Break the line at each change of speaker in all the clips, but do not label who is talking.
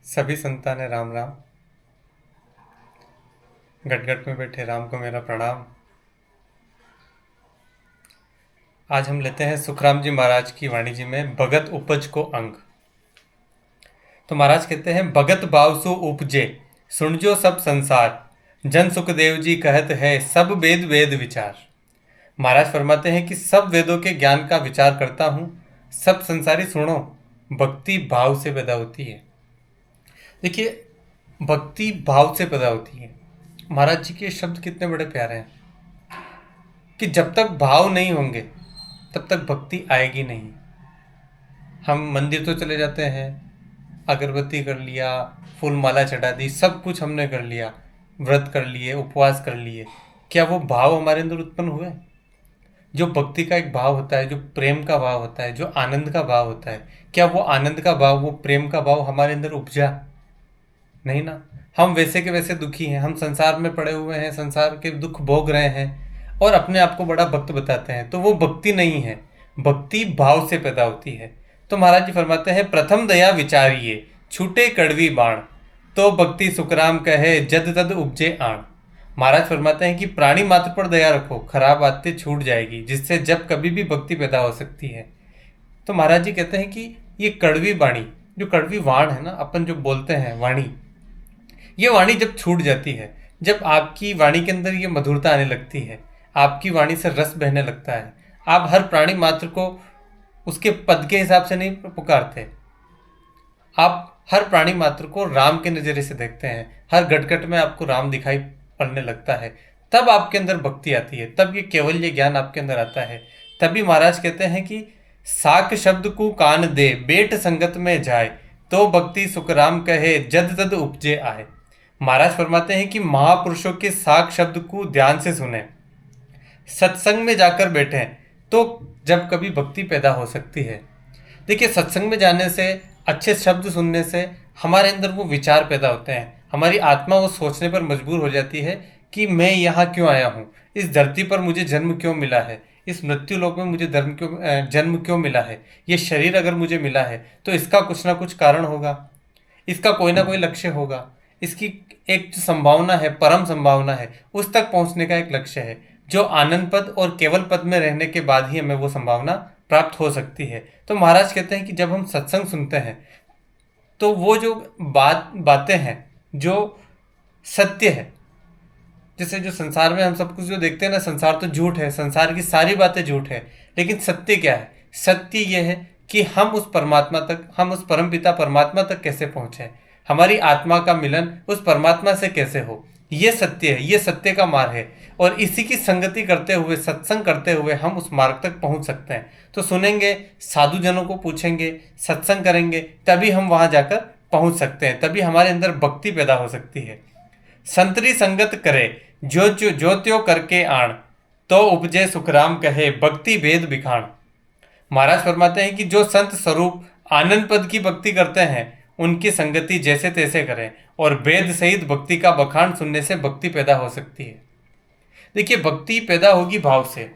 सभी संतान राम राम। गट गट में बैठे राम को मेरा प्रणाम। आज हम लेते हैं सुखराम जी महाराज की वाणी जी में भगत उपज को अंग। तो महाराज कहते हैं, भगत भाव सो उपजे सुनजो सब संसार, जन सुखदेव जी कहत है सब वेद वेद विचार। महाराज फरमाते हैं कि सब वेदों के ज्ञान का विचार करता हूँ, सब संसारी सुनो, भक्ति भाव से पैदा होती है। देखिए, भक्ति भाव से पैदा होती है। महाराज जी के शब्द कितने बड़े प्यारे हैं कि जब तक भाव नहीं होंगे तब तक भक्ति आएगी नहीं। हम मंदिर तो चले जाते हैं, अगरबत्ती कर लिया, फूल माला चढ़ा दी, सब कुछ हमने कर लिया, व्रत कर लिए, उपवास कर लिए, क्या वो भाव हमारे अंदर उत्पन्न हुए? जो भक्ति का एक भाव होता है, जो प्रेम का भाव होता है, जो आनंद का भाव होता है, क्या वो आनंद का भाव, वो प्रेम का भाव हमारे अंदर उपजा? नहीं ना। हम वैसे के वैसे दुखी हैं, हम संसार में पड़े हुए हैं, संसार के दुख भोग रहे हैं और अपने आप को बड़ा भक्त बताते हैं, तो वो भक्ति नहीं है। भक्ति भाव से पैदा होती है। तो महाराज जी फरमाते हैं, प्रथम दया विचारिए छूटे कड़वी बाण, तो भक्ति सुखराम कहे जद तद उपजे आण। महाराज फरमाते हैं कि प्राणी मात्र पर दया रखो, खराब आदतें छूट जाएगी, जिससे जब कभी भी भक्ति पैदा हो सकती है। तो महाराज जी कहते हैं कि ये कड़वी वाणी, जो कड़वी वाण है ना, अपन जो बोलते हैं वाणी, ये वाणी जब छूट जाती है, जब आपकी वाणी के अंदर ये मधुरता आने लगती है, आपकी वाणी से रस बहने लगता है, आप हर प्राणी मात्र को उसके पद के हिसाब से नहीं पुकारते, आप हर प्राणी मात्र को राम के नज़रिए से देखते हैं, हर घटघट में आपको राम दिखाई पड़ने लगता है, तब आपके अंदर भक्ति आती है, तब ये केवल ये ज्ञान आपके अंदर आता है। तभी महाराज कहते हैं कि साक शब्द को कान दे बेट संगत में जाए, तो भक्ति सुखराम कहे जद तद उपजे आए। महाराज फरमाते हैं कि महापुरुषों के साक शब्द को ध्यान से सुने, सत्संग में जाकर बैठें, तो जब कभी भक्ति पैदा हो सकती है। देखिए, सत्संग में जाने से, अच्छे शब्द सुनने से हमारे अंदर वो विचार पैदा होते हैं, हमारी आत्मा वो सोचने पर मजबूर हो जाती है कि मैं यहाँ क्यों आया हूँ, इस धरती पर मुझे जन्म क्यों मिला है, इस मृत्यु लोक में मुझे जन्म क्यों मिला है, ये शरीर अगर मुझे मिला है तो इसका कुछ ना कुछ कारण होगा, इसका कोई ना कोई लक्ष्य होगा, इसकी एक जो संभावना है, परम संभावना है, उस तक पहुंचने का एक लक्ष्य है, जो आनंद पद और केवल पद में रहने के बाद ही हमें वो संभावना प्राप्त हो सकती है। तो महाराज कहते हैं कि जब हम सत्संग सुनते हैं तो वो जो बातें हैं, जो सत्य है, जैसे जो संसार में हम सब कुछ जो देखते हैं ना, संसार तो झूठ है, संसार की सारी बातें झूठ है, लेकिन सत्य क्या है? सत्य यह है कि हम उस परमात्मा तक, हम उस परमपिता परमात्मा तक कैसे पहुंचे, हमारी आत्मा का मिलन उस परमात्मा से कैसे हो, ये सत्य है, ये सत्य का मार्ग है। और इसी की संगति करते हुए, सत्संग करते हुए हम उस मार्ग तक पहुंच सकते हैं। तो सुनेंगे, साधु जनों को पूछेंगे, सत्संग करेंगे, तभी हम वहां जाकर पहुंच सकते हैं, तभी हमारे अंदर भक्ति पैदा हो सकती है। संतरी संगत करे जो जो त्यो करके आण, तो उपजे सुखराम कहे भक्ति भेद बिखाण। महाराज फरमाते हैं कि जो संत स्वरूप आनंद पद की भक्ति करते हैं, उनकी संगति जैसे तैसे करें, और वेद सहित भक्ति का बखान सुनने से भक्ति पैदा हो सकती है। देखिए, भक्ति पैदा होगी भाव से,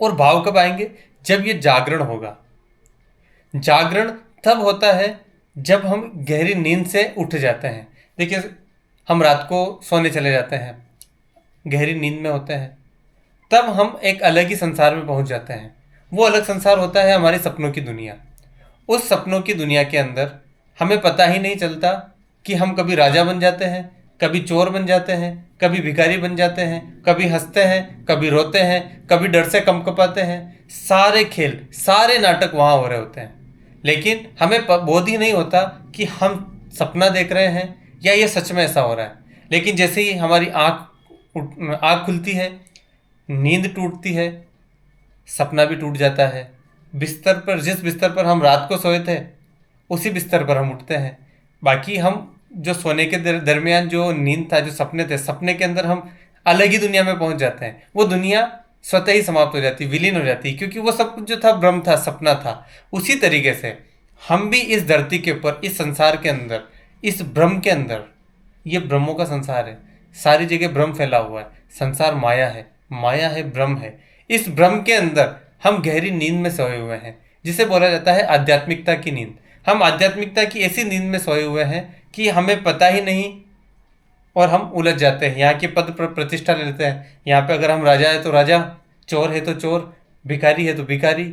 और भाव कब आएंगे? जब ये जागरण होगा। जागरण तब होता है जब हम गहरी नींद से उठ जाते हैं। देखिए, हम रात को सोने चले जाते हैं, गहरी नींद में होते हैं, तब हम एक अलग ही संसार में पहुंच जाते हैं। वो अलग संसार होता है हमारे सपनों की दुनिया। उस सपनों की दुनिया के अंदर हमें पता ही नहीं चलता कि हम कभी राजा बन जाते हैं, कभी चोर बन जाते हैं, कभी भिखारी बन जाते हैं, कभी हंसते हैं, कभी रोते हैं, कभी डर से कंपकपाते हैं। सारे खेल, सारे नाटक वहाँ हो रहे होते हैं, लेकिन हमें बोध ही नहीं होता कि हम सपना देख रहे हैं या ये सच में ऐसा हो रहा है। लेकिन जैसे ही हमारी आँख खुलती है, नींद टूटती है, सपना भी टूट जाता है। बिस्तर पर, जिस बिस्तर पर हम रात को सोए थे, उसी बिस्तर पर हम उठते हैं। बाकी हम जो सोने के दरमियान जो नींद था, जो सपने थे, सपने के अंदर हम अलग ही दुनिया में पहुंच जाते हैं। वो दुनिया स्वतः ही समाप्त हो जाती, विलीन हो जाती, क्योंकि वो सब कुछ जो था भ्रम था, सपना था। उसी तरीके से हम भी इस धरती के ऊपर, इस संसार के अंदर, इस भ्रम के अंदर, ये भ्रमों का संसार है, सारी जगह भ्रम फैला हुआ है, संसार माया है, माया है, भ्रम है। इस भ्रम के अंदर हम गहरी नींद में सोए हुए हैं, जिसे बोला जाता है आध्यात्मिकता की नींद। हम आध्यात्मिकता की ऐसी नींद में सोए हुए हैं कि हमें पता ही नहीं और हम उलझ जाते हैं। यहाँ के पद पर प्रतिष्ठा ले लेते हैं। यहाँ पे अगर हम राजा है तो राजा, चोर है तो चोर, भिखारी है तो भिखारी,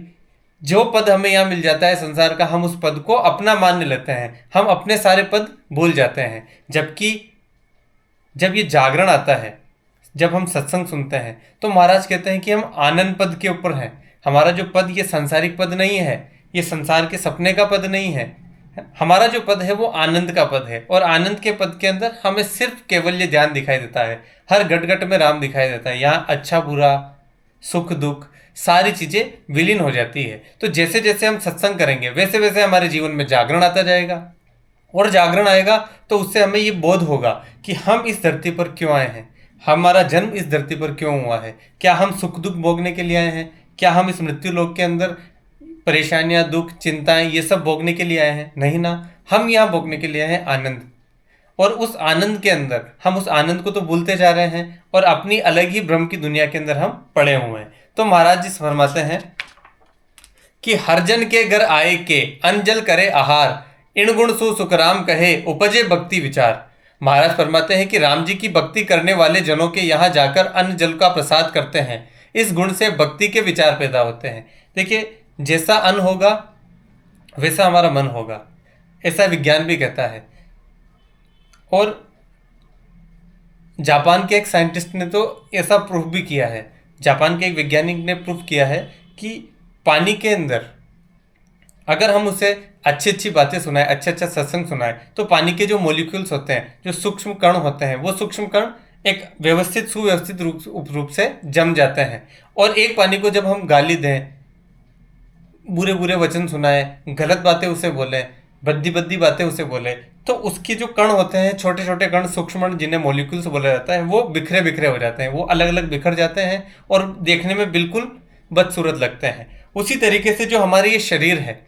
जो पद हमें यहाँ मिल जाता है संसार का, हम उस पद को अपना मान लेते हैं। हम अपने सारे पद भूल जाते हैं। जबकि जब ये जागरण आता है, जब हम सत्संग सुनते हैं, तो महाराज कहते हैं कि हम आनंद पद के ऊपर हैं। हमारा जो पद ये सांसारिक पद नहीं है, ये संसार के सपने का पद नहीं है। हमारा जो पद है वो आनंद का पद है, और आनंद के पद के अंदर हमें सिर्फ केवल ये ध्यान दिखाई देता है। हर घट घट में राम दिखाई देता है। यहाँ अच्छा बुरा, सुख दुख, सारी चीजें विलीन हो जाती है। तो जैसे जैसे हम सत्संग करेंगे वैसे वैसे हमारे जीवन में जागरण आता जाएगा, और जागरण आएगा तो उससे हमें ये बोध होगा कि हम इस धरती पर क्यों आए हैं, हमारा जन्म इस धरती पर क्यों हुआ है। क्या हम सुख दुख भोगने के लिए आए हैं? क्या हम इस मृत्यु लोक के अंदर परेशानियां, दुख, चिंताएं ये सब भोगने के लिए आए हैं? नहीं ना, हम यहाँ भोगने के लिए आए हैं आनंद। और उस आनंद के अंदर हम उस आनंद को तो भूलते जा रहे हैं, और अपनी अलग ही भ्रम की दुनिया के अंदर हम पड़े हुए हैं। तो महाराज जी फरमाते हैं कि हर जन के घर आए के अनजल करे आहार, इन गुण सु सुखराम कहे उपजे भक्ति विचार। महाराज फरमाते हैं कि राम जी की भक्ति करने वाले जनों के यहाँ जाकर अन्न जल का प्रसाद करते हैं। इस गुण से भक्ति के विचार पैदा होते हैं। देखिए, जैसा अन्न होगा वैसा हमारा मन होगा, ऐसा विज्ञान भी कहता है। और जापान के एक साइंटिस्ट ने तो ऐसा प्रूफ भी किया है, जापान के एक वैज्ञानिक ने प्रूफ किया है कि पानी के अंदर अगर हम उसे अच्छी अच्छी बातें सुनाए, अच्छा अच्छा सत्संग सुनाए, तो पानी के जो मॉलिक्यूल्स होते हैं, जो सूक्ष्म कण होते हैं, वो सूक्ष्म कण एक व्यवस्थित सुव्यवस्थित रूप से जम जाते हैं। और एक पानी को जब हम गाली दें, बुरे बुरे वचन सुनाए, गलत बातें उसे बोले, बद्दी बद्दी बातें उसे बोले, तो उसके जो कण होते हैं, छोटे छोटे कण, सूक्ष्म कण, जिन्हें मॉलिक्यूल्स बोला जाता है, वो बिखरे बिखरे हो जाते हैं, वो अलग अलग बिखर जाते हैं और देखने में बिल्कुल बदसूरत लगते हैं। उसी तरीके से जो हमारा ये शरीर है,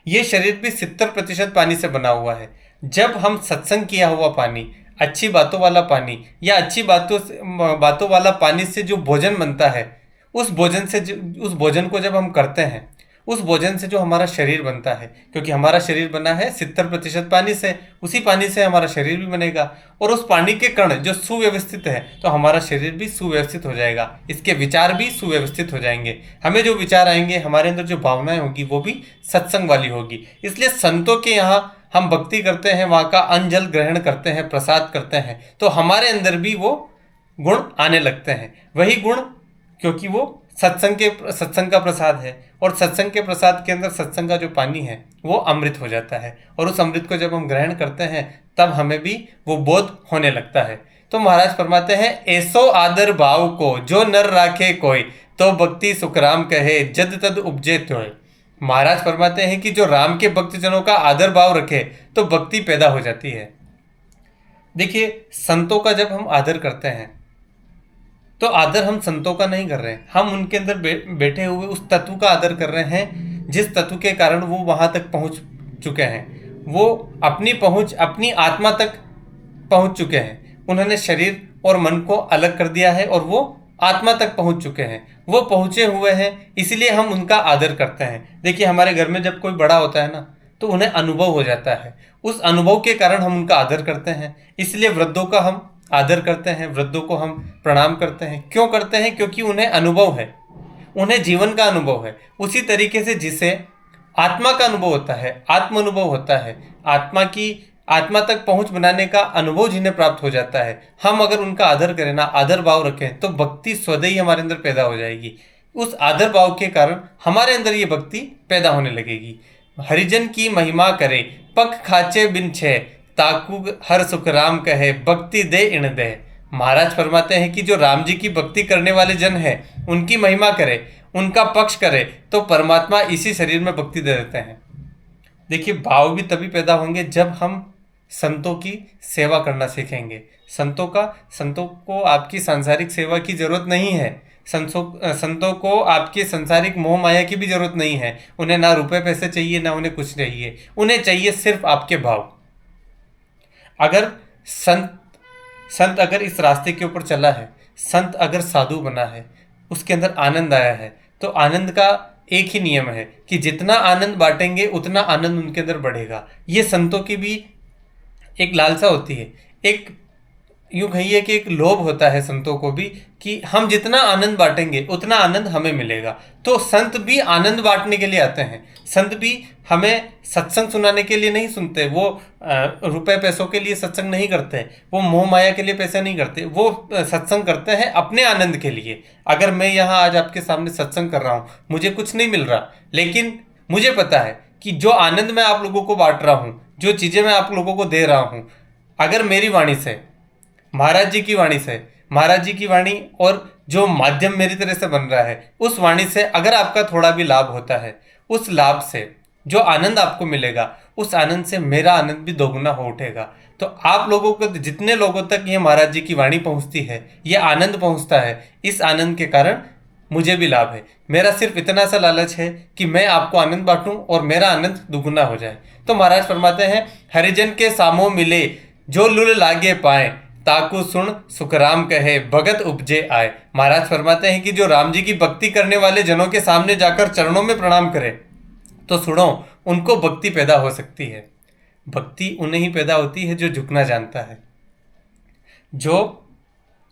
ये शरीर भी 70% पानी से बना हुआ है। जब हम सत्संग किया हुआ पानी, अच्छी बातों वाला पानी, या अच्छी बातों वाला पानी से जो भोजन बनता है, उस भोजन को जब हम करते हैं, उस भोजन से जो हमारा शरीर बनता है, क्योंकि हमारा शरीर बना है 70% पानी से, उसी पानी से हमारा शरीर भी बनेगा। और उस पानी के कण जो सुव्यवस्थित है, तो हमारा शरीर भी सुव्यवस्थित हो जाएगा, इसके विचार भी सुव्यवस्थित हो जाएंगे। हमें जो विचार आएंगे, हमारे अंदर जो भावनाएं होगी, वो भी सत्संग वाली होगी। इसलिए संतों के यहाँ हम भक्ति करते हैं, वहाँ का अन्न जल ग्रहण करते हैं, प्रसाद करते हैं, तो हमारे अंदर भी वो गुण आने लगते हैं। वही गुण, क्योंकि वो सत्संग का प्रसाद है, और सत्संग के प्रसाद के अंदर सत्संग का जो पानी है वो अमृत हो जाता है। और उस अमृत को जब हम ग्रहण करते हैं, तब हमें भी वो बोध होने लगता है। तो महाराज फरमाते हैं, ऐसो आदर भाव को जो नर राखे कोई, तो भक्ति सुखराम कहे जद तद उपजे त्योय। महाराज फरमाते हैं कि जो राम के भक्तजनों का आदर भाव रखे, तो भक्ति पैदा हो जाती है। देखिए, संतों का जब हम आदर करते हैं, तो आदर हम संतों का नहीं कर रहे हैं, हम उनके अंदर बैठे हुए उस तत्व का आदर कर रहे हैं, जिस तत्व के कारण वो वहां तक पहुंच चुके हैं। वो अपनी पहुंच, अपनी आत्मा तक पहुंच चुके हैं। उन्होंने शरीर और मन को अलग कर दिया है, और वो आत्मा तक पहुंच चुके हैं, वो पहुंचे हुए हैं, इसलिए हम उनका आदर करते हैं। देखिए, हमारे घर में जब कोई बड़ा होता है ना, तो उन्हें अनुभव हो जाता है, उस अनुभव के कारण हम उनका आदर करते हैं। इसलिए वृद्धों का हम आदर करते हैं, वृद्धों को हम प्रणाम करते हैं। क्यों करते हैं? क्योंकि उन्हें अनुभव है, उन्हें जीवन का अनुभव है। उसी तरीके से जिसे आत्मा का अनुभव होता है, आत्म अनुभव होता है, आत्मा तक पहुंच बनाने का अनुभव जिन्हें प्राप्त हो जाता है, हम अगर उनका आदर करें ना, आदर भाव रखें, तो भक्ति स्वतः ही हमारे अंदर पैदा हो जाएगी। उस आदर भाव के कारण हमारे अंदर ये भक्ति पैदा होने लगेगी। हरिजन की महिमा करे पग खाचे बिन छे, ताकू हर सुख राम कहे भक्ति दे इन दे। महाराज फरमाते हैं कि जो राम जी की भक्ति करने वाले जन हैं, उनकी महिमा करे, उनका पक्ष करे, तो परमात्मा इसी शरीर में भक्ति दे देते हैं। देखिए, भाव भी तभी पैदा होंगे जब हम संतों की सेवा करना सीखेंगे। संतों को आपकी सांसारिक सेवा की जरूरत नहीं है, संतों को आपके सांसारिक मोह माया की भी जरूरत नहीं है। उन्हें ना रुपए पैसे चाहिए, ना उन्हें कुछ चाहिए, उन्हें चाहिए सिर्फ आपके भाव। अगर संत अगर इस रास्ते के ऊपर चला है, संत अगर साधु बना है, उसके अंदर आनंद आया है, तो आनंद का एक ही नियम है कि जितना आनंद बांटेंगे उतना आनंद उनके अंदर बढ़ेगा। ये संतों की भी एक लालसा होती है, एक यूं कहिए कि एक लोभ होता है संतों को भी कि हम जितना आनंद बांटेंगे उतना आनंद हमें मिलेगा। तो संत भी आनंद बांटने के लिए आते हैं। संत भी हमें सत्संग सुनाने के लिए नहीं सुनते, वो रुपए पैसों के लिए सत्संग नहीं करते, वो मोह माया के लिए पैसे नहीं करते, वो सत्संग करते हैं अपने आनंद के लिए। अगर मैं यहाँ आज आपके सामने सत्संग कर रहा हूँ, मुझे कुछ नहीं मिल रहा, लेकिन मुझे पता है कि जो आनंद मैं आप लोगों को बांट रहा हूँ, जो चीज़ें मैं आप लोगों को दे रहा हूँ, अगर मेरी वाणी से, महाराज जी की वाणी से, महाराज जी की वाणी और जो माध्यम मेरी तरह से बन रहा है, उस वाणी से अगर आपका थोड़ा भी लाभ होता है, उस लाभ से जो आनंद आपको मिलेगा, उस आनंद से मेरा आनंद भी दोगुना हो उठेगा। तो आप लोगों को, जितने लोगों तक ये महाराज जी की वाणी पहुंचती है, ये आनंद पहुंचता है, इस आनंद के कारण मुझे भी लाभ है। मेरा सिर्फ इतना सा लालच है कि मैं आपको आनंद बांटूं और मेरा आनंद दुगुना हो जाए। तो महाराज फरमाते हैं, हरिजन के सामो मिले जो लुल लागे पाए, ताकू सुन सुखराम कहे भगत उपजे आए। महाराज फरमाते हैं कि जो राम जी की भक्ति करने वाले जनों के सामने जाकर चरणों में प्रणाम करे, तो सुनो, उनको भक्ति पैदा हो सकती है। भक्ति उन्हें ही पैदा होती है जो झुकना जानता है, जो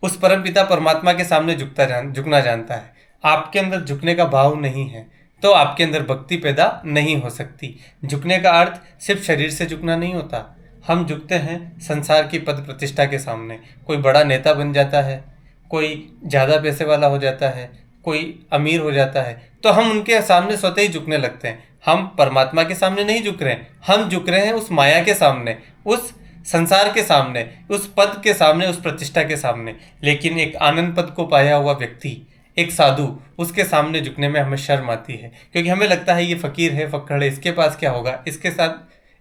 उस परम पिता परमात्मा के सामने झुकना जानता है। आपके अंदर झुकने का भाव नहीं है तो आपके अंदर भक्ति पैदा नहीं हो सकती। झुकने का अर्थ सिर्फ शरीर से झुकना नहीं होता। हम झुकते हैं संसार की पद प्रतिष्ठा के सामने। कोई बड़ा नेता बन जाता है, कोई ज़्यादा पैसे वाला हो जाता है, कोई अमीर हो जाता है, तो हम उनके सामने स्वतः ही झुकने लगते हैं। हम परमात्मा के सामने नहीं झुक रहे हैं, हम झुक रहे हैं उस माया के सामने, उस संसार के सामने, उस पद के सामने, उस प्रतिष्ठा के सामने। लेकिन एक आनंद पद को पाया हुआ व्यक्ति, एक साधु, उसके सामने झुकने में हमें शर्म आती है, क्योंकि हमें लगता है ये फकीर है, फक्कड़ है, इसके पास क्या होगा,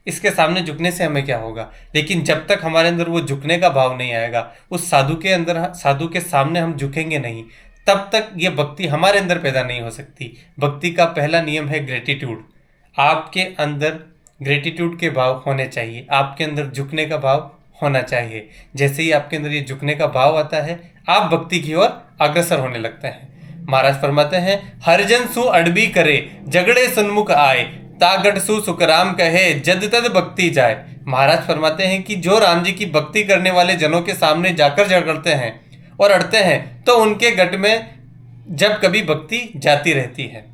इसके सामने झुकने से हमें क्या होगा। लेकिन जब तक हमारे अंदर वो झुकने का भाव नहीं आएगा, उस साधु के अंदर, साधु के सामने हम झुकेंगे नहीं, तब तक ये भक्ति हमारे अंदर पैदा नहीं हो सकती। भक्ति का पहला नियम है ग्रेटिट्यूड। आपके अंदर ग्रेटिट्यूड के भाव होने चाहिए, आपके अंदर झुकने का भाव होना चाहिए। जैसे ही आपके अंदर ये झुकने का भाव आता है, आप भक्ति की ओर अग्रसर होने लगते हैं। महाराज फरमाते हैं, हरिजन सु अड़बी करे झगड़े सन्मुख आए, तागट सु सुखराम कहे जद तद भक्ति जाए। महाराज फरमाते हैं कि जो राम जी की भक्ति करने वाले जनों के सामने जाकर झगड़ते हैं और अड़ते हैं, तो उनके गट में जब कभी भक्ति जाती रहती है।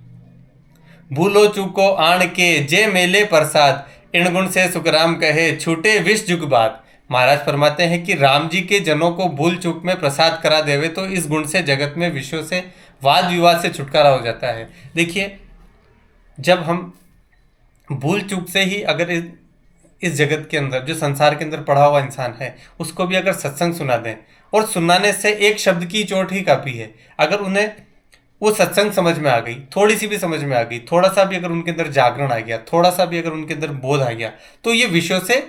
भूलो चूको आण के जे मेले प्रसाद, इन गुण से सुखराम कहे छूटे विष जुग बाद। महाराज फरमाते हैं कि राम जी के जनों को भूल चूक में प्रसाद करा देवे तो इस गुण से जगत में विषयों से, वाद विवाद से छुटकारा हो जाता है। देखिए, जब हम भूल चूक से ही अगर इस जगत के अंदर, जो संसार के अंदर पड़ा हुआ इंसान है, उसको भी अगर सत्संग सुना दें, और सुनाने से एक शब्द की चोट ही काफ़ी है, अगर उन्हें वो सत्संग समझ में आ गई, थोड़ी सी भी समझ में आ गई, थोड़ा सा भी अगर उनके अंदर जागरण आ गया, थोड़ा सा भी अगर उनके अंदर बोध आ गया, तो ये विषयों से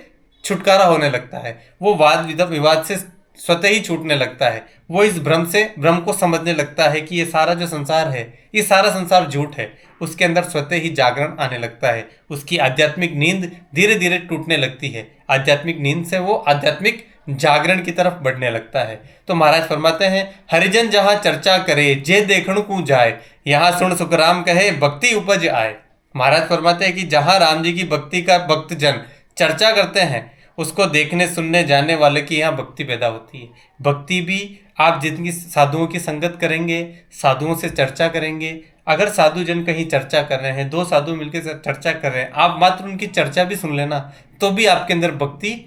छुटकारा होने लगता है। वो वाद विवाद से स्वतः ही छूटने लगता है। वो इस भ्रम को समझने लगता है कि ये सारा जो संसार है, ये सारा संसार झूठ है। उसके अंदर स्वतः ही जागरण आने लगता है। उसकी आध्यात्मिक नींद धीरे धीरे टूटने लगती है। आध्यात्मिक नींद से वो आध्यात्मिक जागरण की तरफ बढ़ने लगता है। तो महाराज फरमाते हैं, हरिजन जहाँ चर्चा करे जे देखणु को जाए, यहाँ सुन सुखराम कहे भक्ति उपज आए। महाराज फरमाते हैं कि जहाँ राम जी की भक्ति का भक्तजन चर्चा करते हैं, उसको देखने सुनने जाने वाले की यहाँ भक्ति पैदा होती है। भक्ति भी आप जितनी साधुओं की संगत करेंगे, साधुओं से चर्चा करेंगे, अगर साधु जन कहीं चर्चा कर रहे हैं, दो साधु मिलकर चर्चा कर रहे हैं, आप मात्र उनकी चर्चा भी सुन लेना, तो भी आपके अंदर भक्ति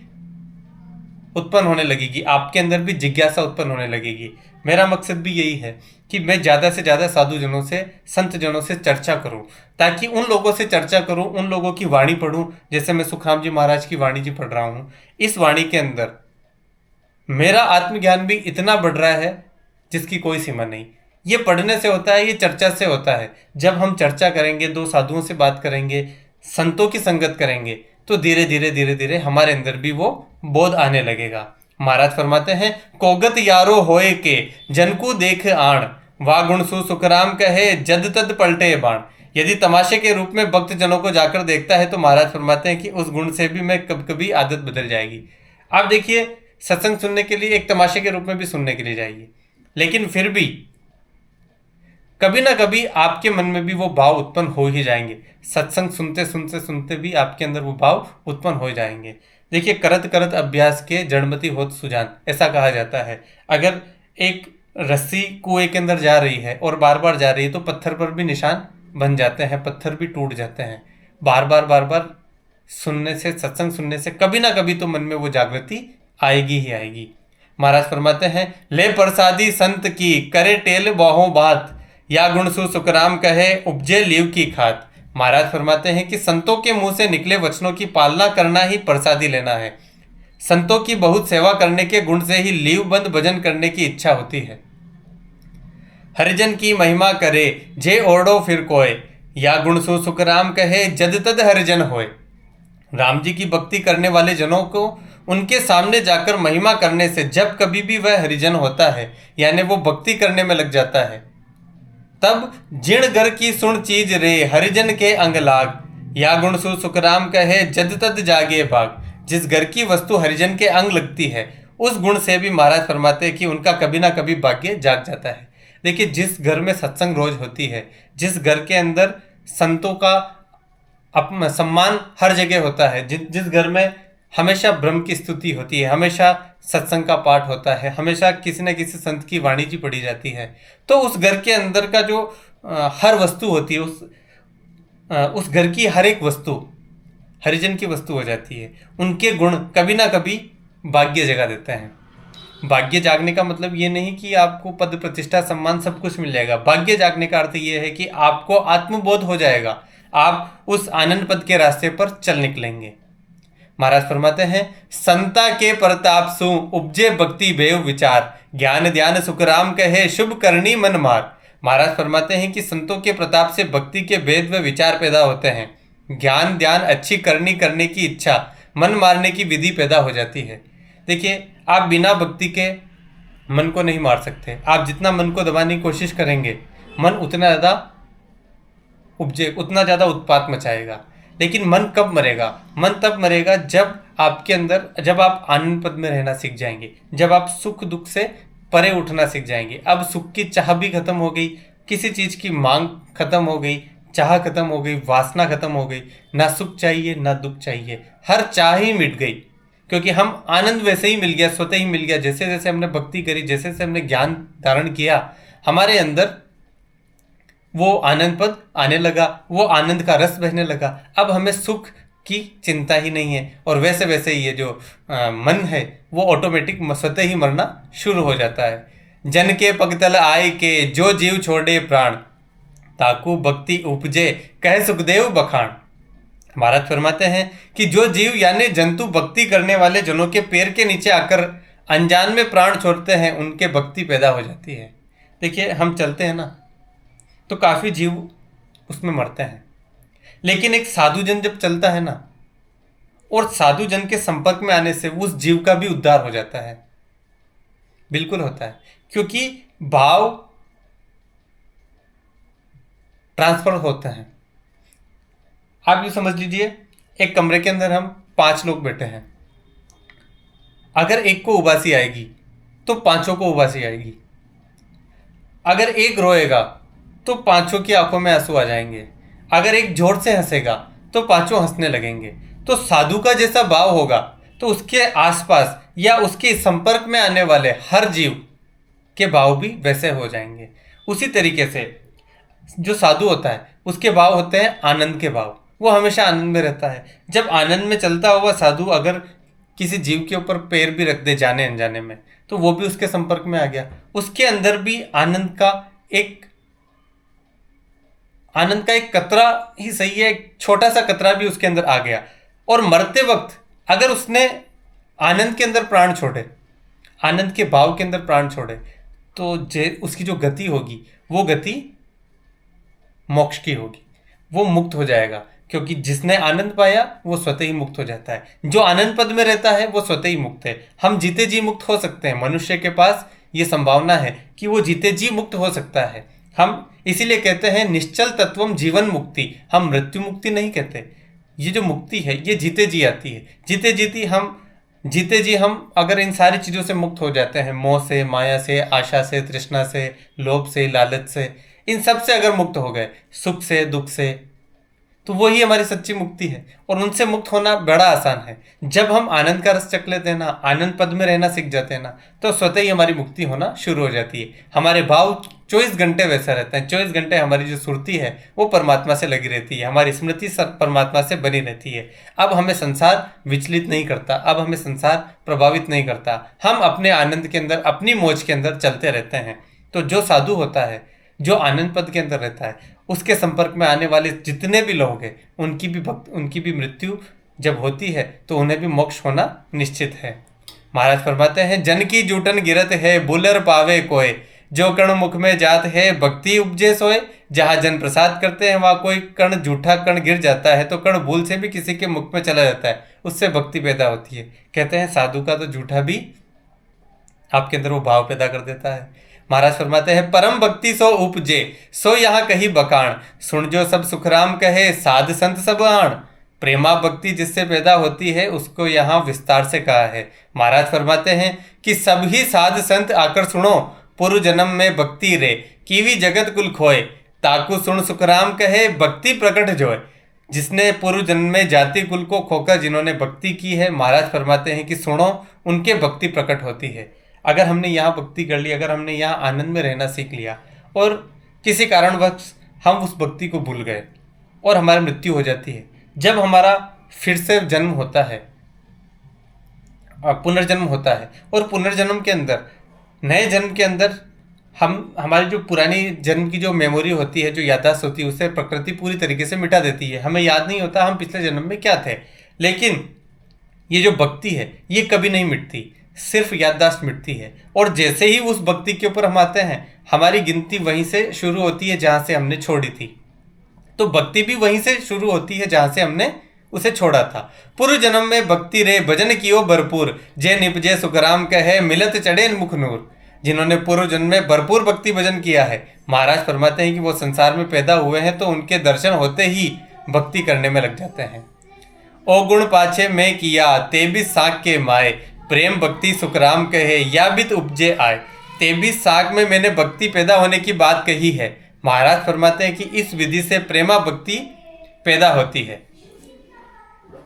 उत्पन्न होने लगेगी, आपके अंदर भी जिज्ञासा उत्पन्न होने लगेगी। मेरा मकसद भी यही है कि मैं ज़्यादा से ज़्यादा साधु जनों से, संत जनों से चर्चा करूं, ताकि उन लोगों से चर्चा करूं, उन लोगों की वाणी पढ़ूं। जैसे मैं सुखराम जी महाराज की वाणी जी पढ़ रहा हूं, इस वाणी के अंदर मेरा आत्मज्ञान भी इतना बढ़ रहा है जिसकी कोई सीमा नहीं। ये पढ़ने से होता है, ये चर्चा से होता है। जब हम चर्चा करेंगे, दो साधुओं से बात करेंगे, संतों की संगत करेंगे, तो धीरे धीरे हमारे अंदर भी वो बोध आने लगेगा। महाराज फरमाते हैं, कोगत यारो होए के जनको देख आण, वा गुण सु सुखराम कहे जद तद पलटे बाण। यदि तमाशे के रूप में भक्त जनों को जाकर देखता है, तो महाराज फरमाते हैं कि उस गुण से भी मैं कभी कभी आदत बदल जाएगी। आप देखिए, सत्संग सुनने के लिए एक तमाशे के रूप में भी सुनने के लिए जाइए, लेकिन फिर भी कभी ना कभी आपके मन में भी वो भाव उत्पन्न हो ही जाएंगे। सत्संग सुनते सुनते सुनते भी आपके अंदर वो भाव उत्पन्न हो जाएंगे। देखिए, करत करत अभ्यास के जड़मति होत सुजान, ऐसा कहा जाता है। अगर एक रस्सी कुएं के अंदर जा रही है और बार बार जा रही है तो पत्थर पर भी निशान बन जाते हैं, पत्थर भी टूट जाते हैं। बार बार सुनने से, सत्संग सुनने से कभी ना कभी तो मन में वो जागृति आएगी ही आएगी। महाराज फरमाते हैं, ले प्रसादी संत की करे टेल बाहों बात, या गुण सु सुखराम कहे उपजे लीव की खात। महाराज फरमाते हैं कि संतों के मुंह से निकले वचनों की पालना करना ही प्रसादी लेना है। संतों की बहुत सेवा करने के गुण से ही लीव बंद भजन करने की इच्छा होती है। हरिजन की महिमा करे जे ओढ़ो फिर कोय, या गुण सु सुखराम कहे जद तद हरिजन होय। राम जी की भक्ति करने वाले जनों को उनके सामने जाकर महिमा करने से जब कभी भी वह हरिजन होता है, यानी वो भक्ति करने में लग जाता है, तब जिण घर की सुन चीज रे हरिजन के अंग लाग, या गुण सु सुखराम कहे जद तद जागे भाग। जिस घर की वस्तु हरिजन के अंग लगती है, उस गुण से भी महाराज फरमाते हैं कि उनका कभी ना कभी भाग्य जाग जाता है। देखिए, जिस घर में सत्संग रोज होती है, जिस घर के अंदर संतों का सम्मान हर जगह होता है, जिस घर में हमेशा ब्रह्म की स्तुति होती है, हमेशा सत्संग का पाठ होता है, हमेशा किसी न किसी संत की वाणी जी पढ़ी जाती है, तो उस घर के अंदर का जो हर वस्तु होती है, उस घर की हर एक वस्तु हरिजन की वस्तु हो जाती है। उनके गुण कभी ना कभी भाग्य जगा देते हैं। भाग्य जागने का मतलब ये नहीं कि आपको पद प्रतिष्ठा सम्मान सब कुछ मिल जाएगा। भाग्य जागने का अर्थ ये है कि आपको आत्मबोध हो जाएगा, आप उस आनंद पद के रास्ते पर चल निकलेंगे। महाराज फरमाते हैं, संता के प्रताप सु उपजे भक्ति बेव विचार, ज्ञान ध्यान सुखराम कहे शुभ करनी मन मार। महाराज फरमाते हैं कि संतों के प्रताप से भक्ति के भेद व विचार पैदा होते हैं। ज्ञान ध्यान अच्छी करनी करने की इच्छा, मन मारने की विधि पैदा हो जाती है। देखिए, आप बिना भक्ति के मन को नहीं मार सकते। आप जितना मन को दबाने की कोशिश करेंगे, मन उतना ज़्यादा उपजे, उतना ज़्यादा उत्पात मचाएगा। लेकिन मन कब मरेगा? मन तब मरेगा जब आपके अंदर, जब आप आनंद पद में रहना सीख जाएंगे, जब आप सुख दुख से परे उठना सीख जाएंगे। अब सुख की चाह भी खत्म हो गई, किसी चीज़ की मांग खत्म हो गई, चाह खत्म हो गई, वासना खत्म हो गई, ना सुख चाहिए ना दुख चाहिए, हर चाह ही मिट गई। क्योंकि हम आनंद वैसे ही मिल गया, स्वतः ही मिल गया। जैसे जैसे हमने भक्ति करी, जैसे जैसे हमने ज्ञान धारण किया, हमारे अंदर वो आनंद पद आने लगा, वो आनंद का रस बहने लगा। अब हमें सुख की चिंता ही नहीं है, और वैसे वैसे ये जो मन है वो ऑटोमेटिक स्वतः ही मरना शुरू हो जाता है। जन के पगतल आए के जो जीव छोड़े प्राण, ताकू भक्ति उपजे कह सुखदेव बखान। महाराज फरमाते हैं कि जो जीव यानी जंतु भक्ति करने वाले जनों के पैर के नीचे आकर अनजान में प्राण छोड़ते हैं, उनके भक्ति पैदा हो जाती है। देखिए, हम चलते हैं ना तो काफ़ी जीव उसमें मरते हैं, लेकिन एक साधु जन जब चलता है ना, और साधु जन के संपर्क में आने से उस जीव का भी उद्धार हो जाता है। बिल्कुल होता है, क्योंकि भाव ट्रांसफर होते हैं। आप ये समझ लीजिए, एक कमरे के अंदर हम 5 लोग बैठे हैं। अगर एक को उबासी आएगी तो 5 को उबासी आएगी। अगर एक रोएगा तो 5 की आंखों में आंसू आ जाएंगे। अगर एक जोर से हंसेगा तो 5 हंसने लगेंगे। तो साधु का जैसा भाव होगा तो उसके आसपास या उसके संपर्क में आने वाले हर जीव के भाव भी वैसे हो जाएंगे। उसी तरीके से जो साधु होता है उसके भाव होते हैं आनंद के भाव। वो हमेशा आनंद में रहता है। जब आनंद में चलता हुआ साधु अगर किसी जीव के ऊपर पैर भी रख दे जाने अनजाने में, तो वो भी उसके संपर्क में आ गया। उसके अंदर भी आनंद का एक कतरा ही सही है, एक छोटा सा कतरा भी उसके अंदर आ गया। और मरते वक्त अगर उसने आनंद के अंदर प्राण छोड़े, आनंद के भाव के अंदर प्राण छोड़े, तो उसकी जो गति होगी वो गति मोक्ष की होगी। वो मुक्त हो जाएगा, क्योंकि जिसने आनंद पाया वो स्वतः ही मुक्त हो जाता है। जो आनंद पद में रहता है वो स्वतः ही मुक्त है। हम जीते जी मुक्त हो सकते हैं। मनुष्य के पास ये संभावना है कि वो जीते जी मुक्त हो सकता है। हम इसीलिए कहते हैं निश्चल तत्वम जीवन मुक्ति। हम मृत्यु मुक्ति नहीं कहते। ये जो मुक्ति है ये जीते जी आती है। जीते जी हम अगर इन सारी चीज़ों से मुक्त हो जाते हैं, मोह से, माया से, आशा से, तृष्णा से, लोभ से, लालच से, इन सब से अगर मुक्त हो गए, सुख से, दुख से, तो वही हमारी सच्ची मुक्ति है। और उनसे मुक्त होना बड़ा आसान है। जब हम आनंद का रस चख लेते हैं ना, आनंद पद में रहना सीख जाते हैं ना, तो स्वतः ही हमारी मुक्ति होना शुरू हो जाती है। हमारे भाव 24 घंटे वैसा रहता है। 24 घंटे हमारी जो सुरती है वो परमात्मा से लगी रहती है, हमारी स्मृति परमात्मा से बनी रहती है। अब हमें संसार विचलित नहीं करता, अब हमें संसार प्रभावित नहीं करता। हम अपने आनंद के अंदर, अपनी मौज के अंदर चलते रहते हैं। तो जो साधु होता है, जो आनंद पद के अंदर रहता है, उसके संपर्क में आने वाले जितने भी लोग हैं, उनकी भी मृत्यु जब होती है तो उन्हें भी मोक्ष होना निश्चित है। महाराज फरमाते हैं, जन की जूठन गिरत है, बुलर पावे कोय, जो कण मुख में जात है, भक्ति उपजे सोए। जहाँ जन प्रसाद करते हैं वहाँ कोई कण, झूठा कण गिर जाता है तो कण भूल से भी किसी के मुख में चला जाता है, उससे भक्ति पैदा होती है। कहते हैं साधु का तो झूठा भी आपके अंदर वो भाव पैदा कर देता है। महाराज फरमाते हैं, परम भक्ति सो उपजे, सो यहाँ कही बकाण, सुन जो सब सुखराम कहे, साध संत सब आण। प्रेमा भक्ति जिससे पैदा होती है उसको यहाँ विस्तार से कहा है। महाराज फरमाते हैं कि सभी साध संत आकर सुनो, पूर्व जन्म में भक्ति रे, कीवी जगत कुल खोए, ताकू सुन सुखराम कहे, भक्ति प्रकट जोए। जिसने पूर्व जन्म में जाति कुल को खोकर जिन्होंने भक्ति की है, महाराज फरमाते हैं कि सुनो, उनके भक्ति प्रकट होती है। अगर हमने यहाँ भक्ति कर ली, अगर हमने यहाँ आनंद में रहना सीख लिया और किसी कारणवश हम उस भक्ति को भूल गए और हमारी मृत्यु हो जाती है, जब हमारा फिर से जन्म होता है, पुनर्जन्म होता है, और पुनर्जन्म के अंदर, नए जन्म के अंदर हमारी जो पुरानी जन्म की जो मेमोरी होती है, जो याददाश्त होती है, उसे प्रकृति पूरी तरीके से मिटा देती है। हमें याद नहीं होता हम पिछले जन्म में क्या थे। लेकिन ये जो भक्ति है ये कभी नहीं मिटती, सिर्फ याददाश्त मिटती है। और जैसे ही उस भक्ति के ऊपर हम आते हैं, हमारी गिनती वहीं से शुरू होती है जहाँ से हमने छोड़ी थी। तो भक्ति भी वहीं से शुरू होती है जहाँ से हमने उसे छोड़ा था। पूर्व जन्म में भक्ति रे, भजन कियो भरपूर, जय निपजे सुखराम कहे, मिलत चढ़े मुख नूर। जिन्होंने पूर्व जन्म में भरपूर भक्ति भजन किया है, महाराज फरमाते हैं कि वो संसार में पैदा हुए हैं तो उनके दर्शन होते ही भक्ति करने में लग जाते हैं। ओ गुण पाछे में किया, ते भी साख के माए, प्रेम भक्ति सुखराम कहे, या बित उपजे आए। 23 साख में मैंने भक्ति पैदा होने की बात कही है। महाराज फरमाते हैं कि इस विधि से प्रेमा भक्ति पैदा होती है।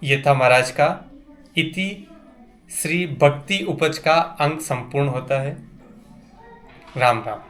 ये था महाराज का इति श्री भक्ति उपज का अंग संपूर्ण होता है। राम राम।